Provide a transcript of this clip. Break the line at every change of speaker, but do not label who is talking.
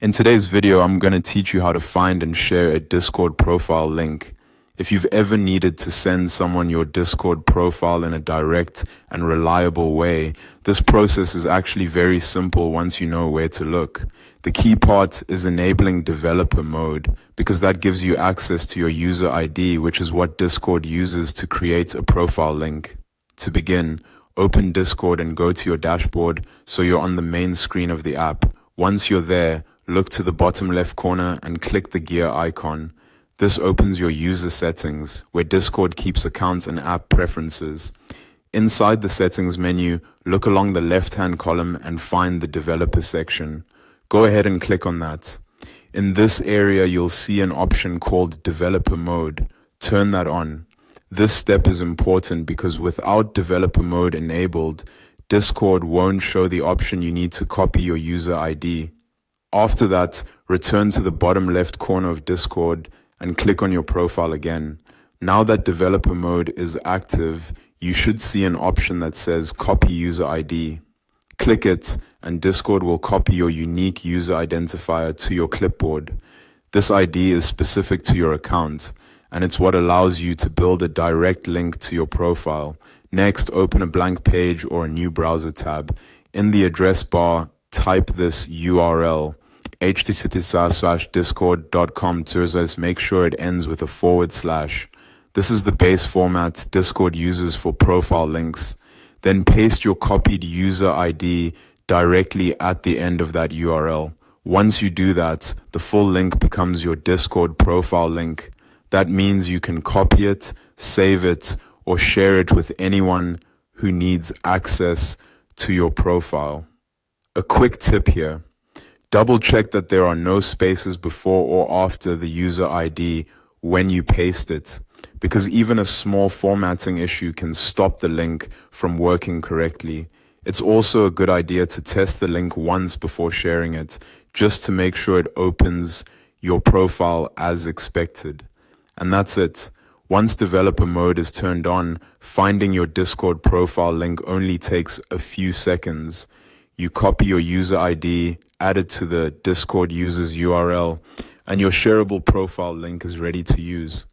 In today's video, I'm going to teach you how to find and share a Discord profile link. If you've ever needed to send someone your Discord profile in a direct and reliable way, this process is actually very simple once you know where to look. The key part is enabling developer mode, because that gives you access to your user ID, which is what Discord uses to create a profile link. To begin, open Discord and go to your dashboard so you're on the main screen of the app. Once you're there, look to the bottom left corner and click the gear icon. This opens your user settings, where Discord keeps accounts and app preferences. Inside the settings menu, look along the left-hand column and find the developer section. Go ahead and click on that. In this area, you'll see an option called developer mode. Turn that on. This step is important because without developer mode enabled, Discord won't show the option you need to copy your user ID. After that, return to the bottom left corner of Discord and click on your profile again. Now that developer mode is active, you should see an option that says Copy User ID. Click it, and Discord will copy your unique user identifier to your clipboard. This ID is specific to your account, and it's what allows you to build a direct link to your profile. Next, open a blank page or a new browser tab. In the address bar, type this URL, https://discord.com. Make sure it ends with a /. This is the base format Discord uses for profile links. Then paste your copied user ID directly at the end of that URL. Once you do that, the full link becomes your Discord profile link. That means you can copy it, save it, or share it with anyone who needs access to your profile. A quick tip here. Double check that there are no spaces before or after the user ID when you paste it, because even a small formatting issue can stop the link from working correctly. It's also a good idea to test the link once before sharing it, just to make sure it opens your profile as expected. And that's it. Once developer mode is turned on, finding your Discord profile link only takes a few seconds. You copy your user ID, add it to the Discord user's URL, and your shareable profile link is ready to use.